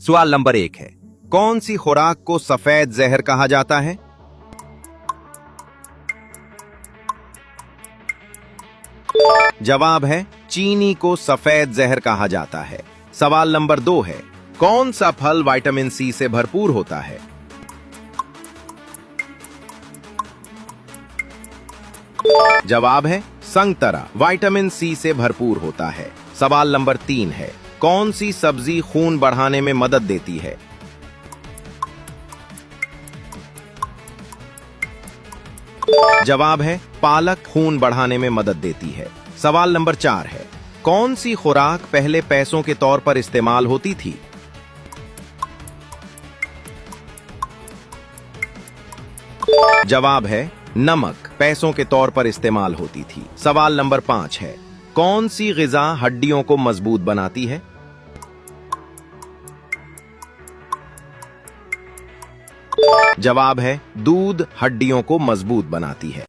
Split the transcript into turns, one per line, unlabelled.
सवाल नंबर 1 है, कौन सी खुराक को सफेद जहर कहा जाता है? जवाब है चीनी को सफेद जहर कहा जाता है। सवाल नंबर 2 है, कौन सा फल विटामिन सी से भरपूर होता है? जवाब है संतरा, विटामिन सी से भरपूर होता है। सवाल नंबर 3 है, कौन सी सब्जी खून बढ़ाने में मदद देती है? जवाब है पालक खून बढ़ाने में मदद देती है। सवाल नंबर 4 है, कौन सी खुराक पहले पैसों के तौर पर इस्तेमाल होती थी? जवाब है नमक पैसों के तौर पर इस्तेमाल होती थी। सवाल नंबर 5 है, कौन सी ग़िज़ा हड्डियों को मजबूत बनाती है? जवाब है दूध हड्डियों को मजबूत बनाती है।